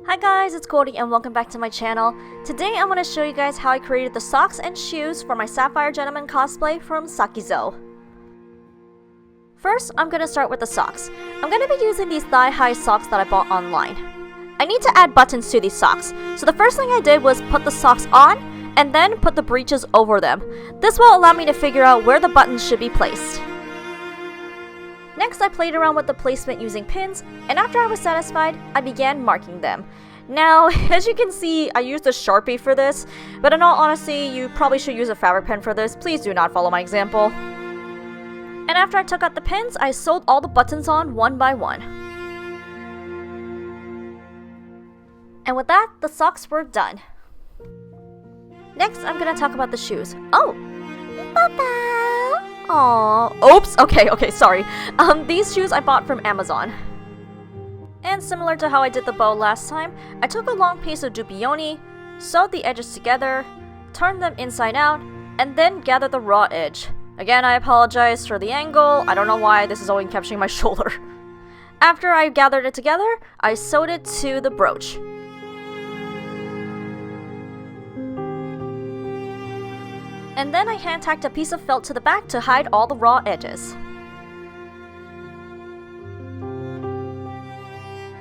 Hi guys, it's Cody and welcome back to my channel. Today I'm going to show you guys how I created the socks and shoes for my Sapphire Gentleman cosplay from Sakizou. First, I'm going to start with the socks. I'm going to be using these thigh-high socks that I bought online. I need to add buttons to these socks, so the first thing I did was put the socks on and then put the breeches over them. This will allow me to figure out where the buttons should be placed. Next, I played around with the placement using pins, and after I was satisfied, I began marking them. Now, as you can see, I used a Sharpie for this, but in all honesty, you probably should use a fabric pen for this. Please do not follow my example. And after I took out the pins, I sewed all the buttons on one by one. And with that, the socks were done. Next, I'm gonna talk about the shoes. Oh! Papa! Aww. Oops, okay, sorry. These shoes I bought from Amazon. And similar to how I did the bow last time, I took a long piece of dupioni, sewed the edges together, turned them inside out, and then gathered the raw edge. Again, I apologize for the angle. I don't know why this is only capturing my shoulder. After I gathered it together, I sewed it to the brooch. And then I hand-tacked a piece of felt to the back to hide all the raw edges.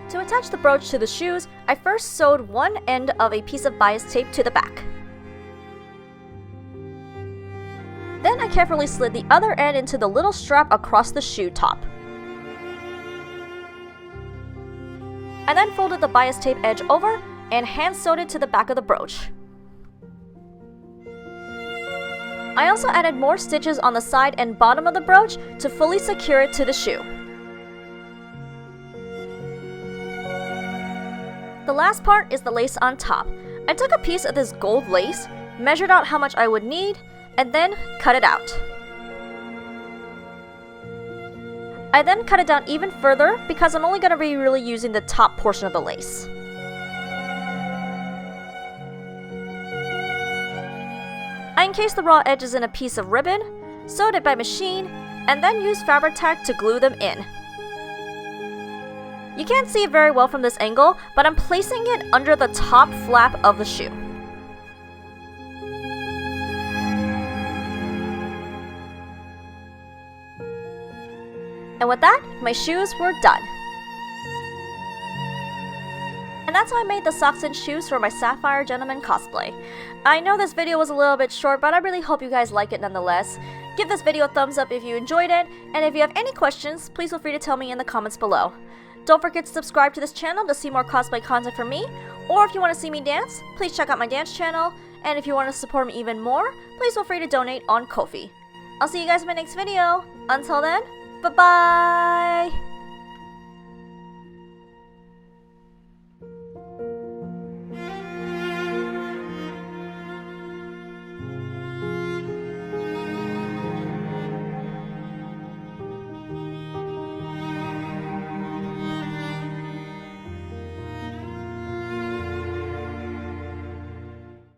To attach the brooch to the shoes, I first sewed one end of a piece of bias tape to the back. Then I carefully slid the other end into the little strap across the shoe top. I then folded the bias tape edge over and hand-sewed it to the back of the brooch. I also added more stitches on the side and bottom of the brooch to fully secure it to the shoe. The last part is the lace on top. I took a piece of this gold lace, measured out how much I would need, and then cut it out. I then cut it down even further because I'm only going to be really using the top portion of the lace. I encased the raw edges in a piece of ribbon, sewed it by machine, and then used fabric tack to glue them in. You can't see it very well from this angle, but I'm placing it under the top flap of the shoe. And with that, my shoes were done. And that's how I made the socks and shoes for my Sapphire Gentleman cosplay. I know this video was a little bit short, but I really hope you guys like it nonetheless. Give this video a thumbs up if you enjoyed it, and if you have any questions, please feel free to tell me in the comments below. Don't forget to subscribe to this channel to see more cosplay content from me, or if you want to see me dance, please check out my dance channel, and if you want to support me even more, please feel free to donate on Ko-fi. I'll see you guys in my next video. Until then, bye-bye!